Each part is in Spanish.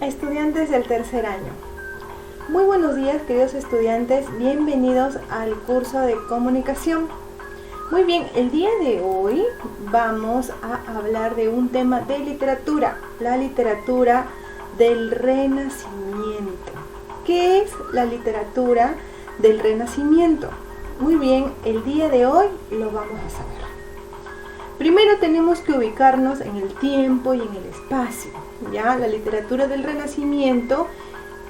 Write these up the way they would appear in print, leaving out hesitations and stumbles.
Estudiantes del tercer año. Muy buenos días, queridos estudiantes, bienvenidos al curso de comunicación. Muy bien, el día de hoy vamos a hablar de un tema de literatura, la literatura del Renacimiento. ¿Qué es la literatura del Renacimiento? Muy bien, el día de hoy lo vamos a saber. Primero tenemos que ubicarnos en el tiempo y en el espacio. ¿Ya? La literatura del Renacimiento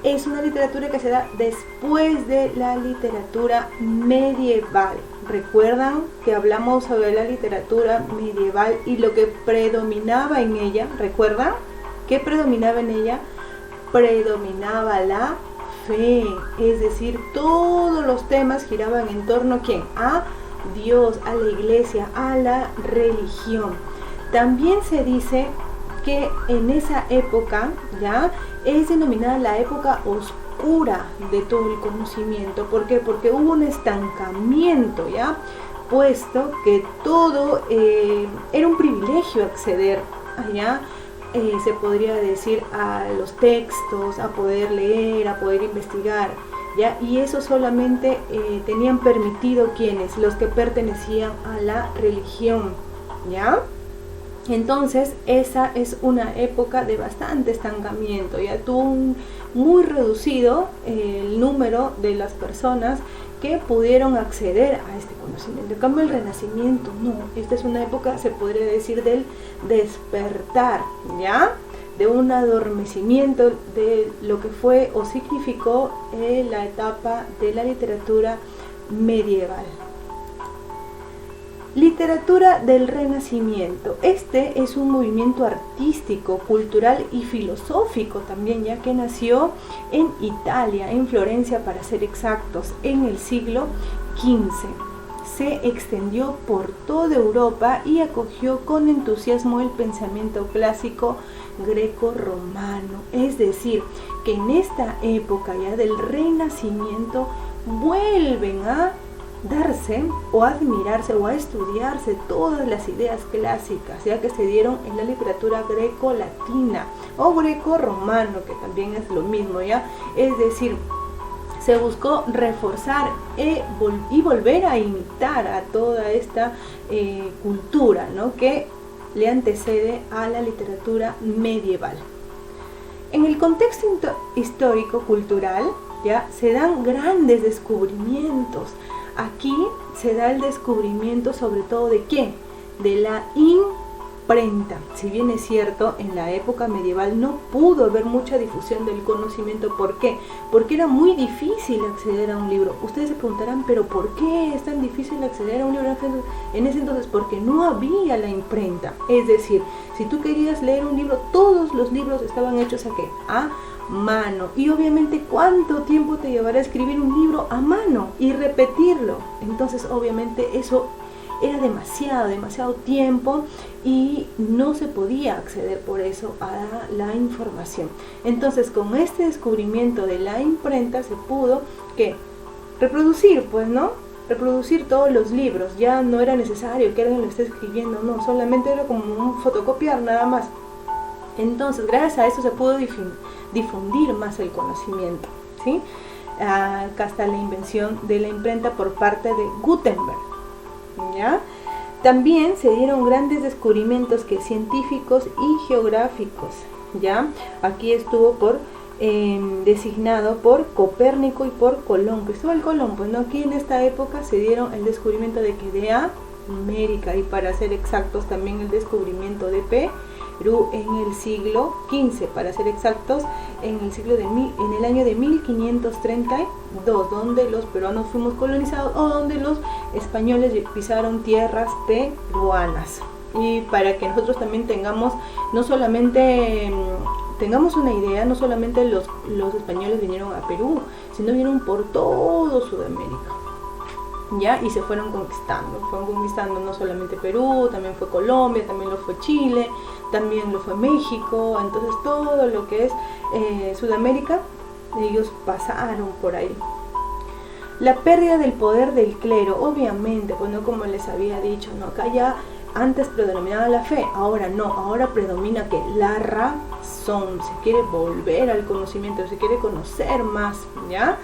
es una literatura que se da después de la literatura medieval. ¿Recuerdan que hablamos sobre la literatura medieval y lo que predominaba en ella? ¿Recuerdan? ¿Qué predominaba en ella? Predominaba la fe, es decir, todos los temas giraban en torno ¿a quién? A Dios, a la iglesia, a la religión. También se dice que en esa época ya es denominada la época oscura de todo el conocimiento. ¿Por qué? Porque hubo un estancamiento, ya, puesto que todo era un privilegio acceder allá, se podría decir, a los textos, a poder leer, a poder investigar, ¿ya? Y eso solamente tenían permitido quienes, los que pertenecían a la religión, ¿ya? Entonces esa es una época de bastante estancamiento, ya tuvo muy reducido el número de las personas que pudieron acceder a este conocimiento. En cambio el Renacimiento no, esta es una época, se podría decir, del despertar, ¿ya? De un adormecimiento de lo que fue o significó la etapa de la literatura medieval. Literatura del Renacimiento. Este es un movimiento artístico, cultural y filosófico también, ya que nació en Italia, en Florencia para ser exactos, en el siglo XV. Se extendió por toda Europa y acogió con entusiasmo el pensamiento clásico greco-romano. Es decir, que en esta época ya del Renacimiento vuelven a darse o a admirarse o a estudiarse todas las ideas clásicas, ya que se dieron en la literatura greco-latina o greco-romano, que también es lo mismo, ya, es decir, se buscó reforzar y volver a imitar a toda esta cultura, ¿no?, que le antecede a la literatura medieval. En el contexto histórico-cultural, ya, se dan grandes descubrimientos. Aquí se da el descubrimiento sobre todo de ¿qué? De la imprenta. Si bien es cierto, en la época medieval no pudo haber mucha difusión del conocimiento. ¿Por qué? Porque era muy difícil acceder a un libro. Ustedes se preguntarán, ¿pero por qué es tan difícil acceder a un libro en ese entonces? Porque no había la imprenta. Es decir, si tú querías leer un libro, todos los libros estaban hechos ¿a qué? A mano. Y obviamente, ¿cuánto tiempo te llevará escribir un libro a mano y repetirlo? Entonces obviamente eso era demasiado tiempo y no se podía acceder por eso a la información. Entonces con este descubrimiento de la imprenta se pudo ¿qué? Reproducir, pues, ¿no? Reproducir todos los libros. Ya no era necesario que alguien lo esté escribiendo, no, solamente era como un fotocopiar nada más. Entonces gracias a eso se pudo difundir más el conocimiento, ¿sí? Acá está la invención de la imprenta por parte de Gutenberg, ¿ya? También se dieron grandes descubrimientos científicos y geográficos, ¿ya? Aquí estuvo designado por Copérnico y por Colón, Cristóbal Colón, pues, ¿no? Aquí en esta época se dieron el descubrimiento de América, y para ser exactos también el descubrimiento de Perú en el siglo XV, para ser exactos en el año de 1532, donde los peruanos fuimos colonizados o donde los españoles pisaron tierras peruanas. Y para que nosotros también tengamos una idea, no solamente los españoles vinieron a Perú, sino vinieron por todo Sudamérica, ¿ya? Y se fueron conquistando no solamente Perú, también fue Colombia, también lo fue Chile, también lo fue México. Entonces todo lo que es Sudamérica, ellos pasaron por ahí. La pérdida del poder del clero, obviamente, pues no, como les había dicho, ¿no? Acá ya antes predominaba la fe, ahora no, ahora predomina que la razón. razón, se quiere volver al conocimiento, se quiere conocer más, ¿ya?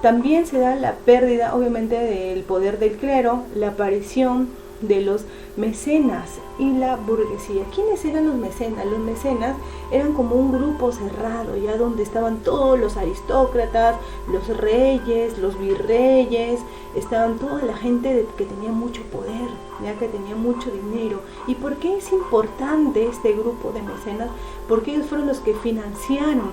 También se da la pérdida, obviamente, del poder del clero, la aparición de los mecenas y la burguesía. ¿Quiénes eran los mecenas? Los mecenas eran como un grupo cerrado, ya donde estaban todos los aristócratas, los reyes, los virreyes, estaban toda la gente que tenía mucho poder, ya que tenía mucho dinero. ¿Y por qué es importante este grupo de mecenas? Porque ellos fueron los que financiaron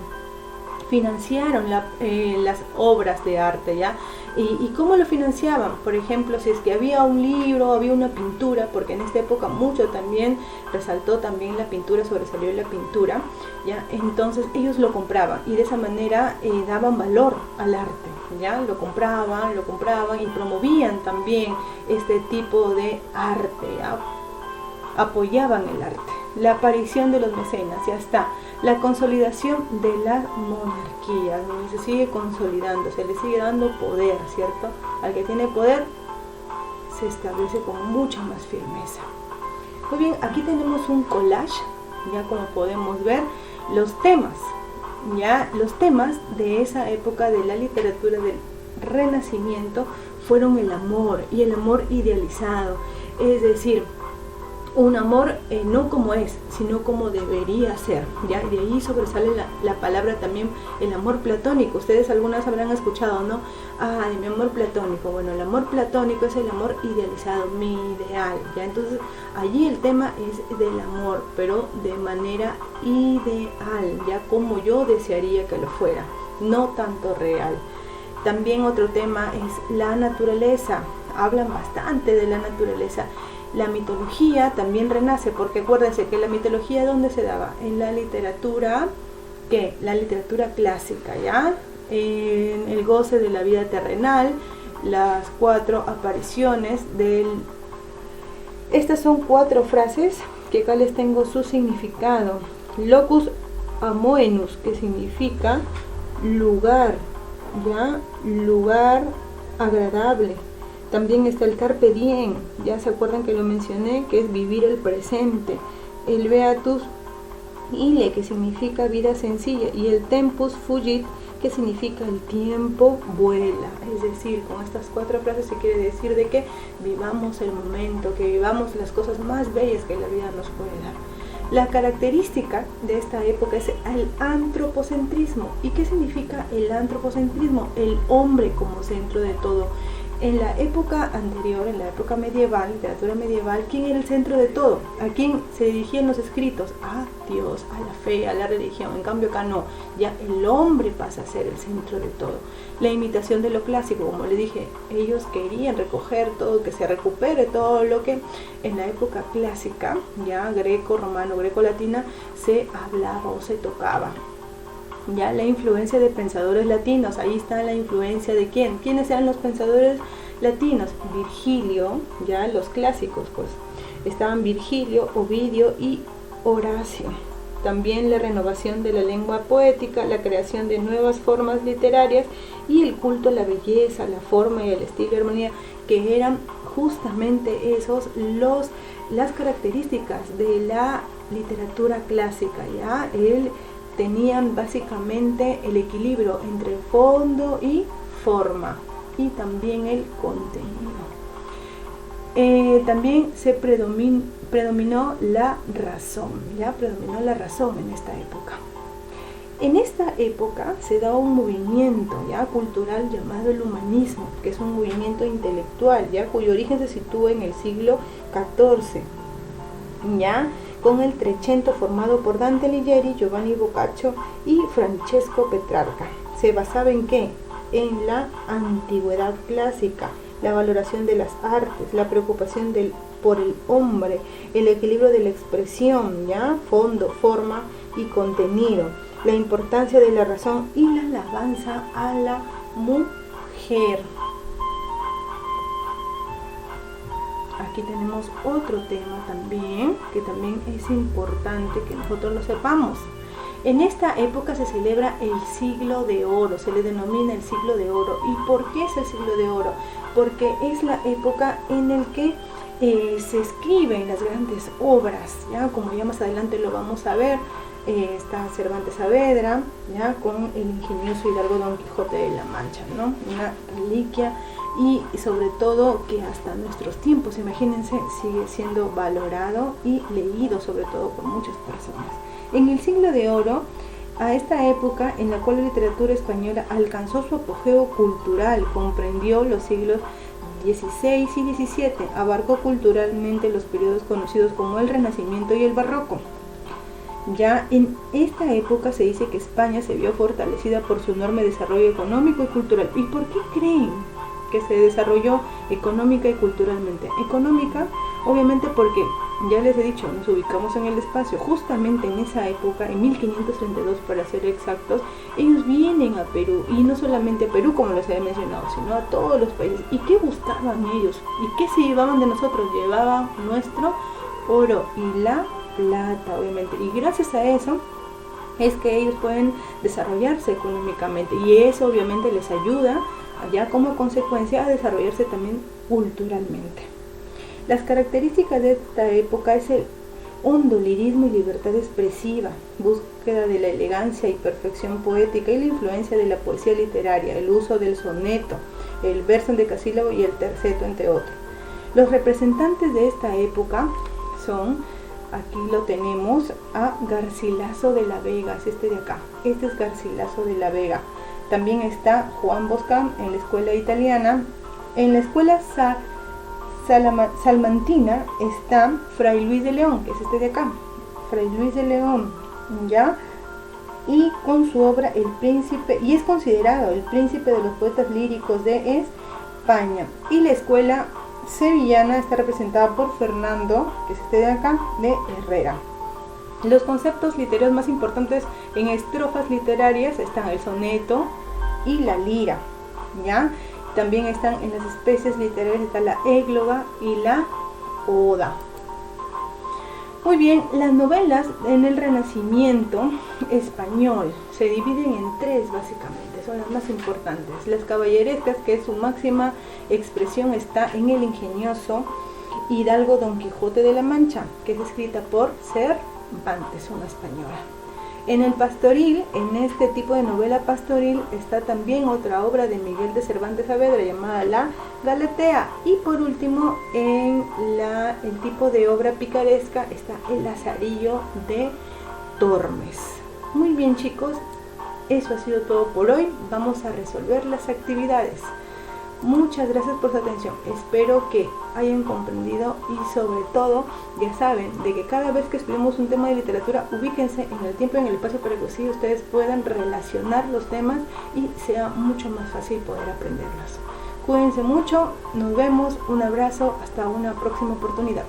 las obras de arte, ¿ya? ¿Y cómo lo financiaban? Por ejemplo, si es que había un libro, había una pintura, porque en esta época mucho también resaltó también la pintura, sobresalió la pintura, ¿ya? Entonces ellos lo compraban y de esa manera daban valor al arte, ¿ya? Lo compraban y promovían también este tipo de arte, ¿ya? Apoyaban el arte. La aparición de los mecenas, ya está. La consolidación de la monarquía, donde se sigue consolidando, se le sigue dando poder, ¿cierto? Al que tiene poder se establece con mucha más firmeza. Muy bien, aquí tenemos un collage, ya como podemos ver, los temas de esa época de la literatura del Renacimiento fueron el amor y el amor idealizado, es decir, un amor no como es, sino como debería ser, ¿ya? De ahí sobresale la palabra también, el amor platónico. Ustedes algunas habrán escuchado, ¿no? De mi amor platónico. Bueno, el amor platónico es el amor idealizado, mi ideal, ¿ya? Entonces, allí el tema es del amor, pero de manera ideal, ya como yo desearía que lo fuera, no tanto real. También otro tema es la naturaleza. Hablan bastante de la naturaleza. La mitología también renace, porque acuérdense que la mitología, ¿dónde se daba? En la literatura, ¿qué? La literatura clásica, ¿ya? En el goce de la vida terrenal, las 4 apariciones del... Estas son 4 frases que acá les tengo su significado. Locus amoenus, que significa lugar, ¿ya? Lugar agradable. También está el carpe diem, ya se acuerdan que lo mencioné, que es vivir el presente. El beatus ille, que significa vida sencilla, y el tempus fugit, que significa el tiempo vuela. Es decir, con estas 4 frases se quiere decir de que vivamos el momento, que vivamos las cosas más bellas que la vida nos puede dar. La característica de esta época es el antropocentrismo. ¿Y qué significa el antropocentrismo? El hombre como centro de todo. En la época anterior, en la época medieval, literatura medieval, ¿quién era el centro de todo? ¿A quién se dirigían los escritos? A Dios, a la fe, a la religión. En cambio acá no, ya el hombre pasa a ser el centro de todo. La imitación de lo clásico, como les dije, ellos querían recoger todo, que se recupere todo lo que en la época clásica, ya greco-romano, greco-latina, se hablaba o se tocaba. Ya la influencia de pensadores latinos, ahí está la influencia de quién. ¿Quiénes eran los pensadores latinos? Virgilio, ya los clásicos, pues estaban Virgilio, Ovidio y Horacio. También la renovación de la lengua poética, la creación de nuevas formas literarias y el culto a la belleza, la forma y el estilo de armonía, que eran justamente esos las características de la literatura clásica, ya tenían básicamente el equilibrio entre fondo y forma, y también el contenido. También se predominó la razón, ya predominó la razón en esta época. En esta época se da un movimiento ya cultural llamado el humanismo, que es un movimiento intelectual, ya cuyo origen se sitúa en el siglo XIV, ya con el Trecento formado por Dante Alighieri, Giovanni Boccaccio y Francesco Petrarca. ¿Se basaba en qué? En la antigüedad clásica, la valoración de las artes, la preocupación por el hombre, el equilibrio de la expresión, ¿ya? Fondo, forma y contenido, la importancia de la razón y la alabanza a la mujer. Aquí tenemos otro tema también, que también es importante que nosotros lo sepamos. En esta época se celebra el siglo de oro, se le denomina el siglo de oro. ¿Y por qué es el siglo de oro? Porque es la época en la que se escriben las grandes obras, ya como ya más adelante lo vamos a ver. Está Cervantes Saavedra, ya con el ingenioso hidalgo Don Quijote de la Mancha, ¿no? Una reliquia, y sobre todo que hasta nuestros tiempos, imagínense, sigue siendo valorado y leído sobre todo por muchas personas. En el siglo de oro, a esta época en la cual la literatura española alcanzó su apogeo cultural, comprendió los siglos XVI y XVII, abarcó culturalmente los periodos conocidos como el Renacimiento y el Barroco. Ya en esta época se dice que España se vio fortalecida por su enorme desarrollo económico y cultural. ¿Y por qué creen que se desarrolló económica y culturalmente? Económica, obviamente porque, ya les he dicho, nos ubicamos en el espacio. Justamente en esa época, en 1532 para ser exactos, ellos vienen a Perú, y no solamente a Perú como les había mencionado, sino a todos los países. ¿Y qué buscaban ellos? ¿Y qué se llevaban de nosotros? Llevaban nuestro oro y la plata, obviamente, y gracias a eso es que ellos pueden desarrollarse económicamente, y eso obviamente les ayuda ya como consecuencia a desarrollarse también culturalmente. Las características de esta época es el hondo lirismo y libertad expresiva, búsqueda de la elegancia y perfección poética y la influencia de la poesía literaria, el uso del soneto, el verso en decasílabo y el terceto, entre otros. Los representantes de esta época son, aquí lo tenemos, a Garcilaso de la Vega, es este de acá, este es Garcilaso de la Vega. También está Juan Boscán en la escuela italiana. En la escuela salmantina está Fray Luis de León, que es este de acá, Fray Luis de León, ¿ya? Y con su obra El Príncipe, y es considerado el príncipe de los poetas líricos de España. Y la escuela sevillana está representada por Fernando, que es este de acá, de Herrera. Los conceptos literarios más importantes en estrofas literarias están el soneto y la lira, ¿ya? También están en las especies literarias, está la égloga y la oda. Muy bien, las novelas en el Renacimiento español se dividen en tres básicamente, son las más importantes. Las caballerescas, que es su máxima expresión, está en el ingenioso hidalgo Don Quijote de la Mancha, que es escrita por Cervantes, una española. En el pastoril, en este tipo de novela pastoril, está también otra obra de Miguel de Cervantes Saavedra llamada La Galatea. Y por último, en el tipo de obra picaresca está El Lazarillo de Tormes. Muy bien, chicos, eso ha sido todo por hoy. Vamos a resolver las actividades. Muchas gracias por su atención, espero que hayan comprendido, y sobre todo, ya saben, de que cada vez que estudiemos un tema de literatura, ubíquense en el tiempo y en el espacio para que así ustedes puedan relacionar los temas y sea mucho más fácil poder aprenderlos. Cuídense mucho, nos vemos, un abrazo, hasta una próxima oportunidad.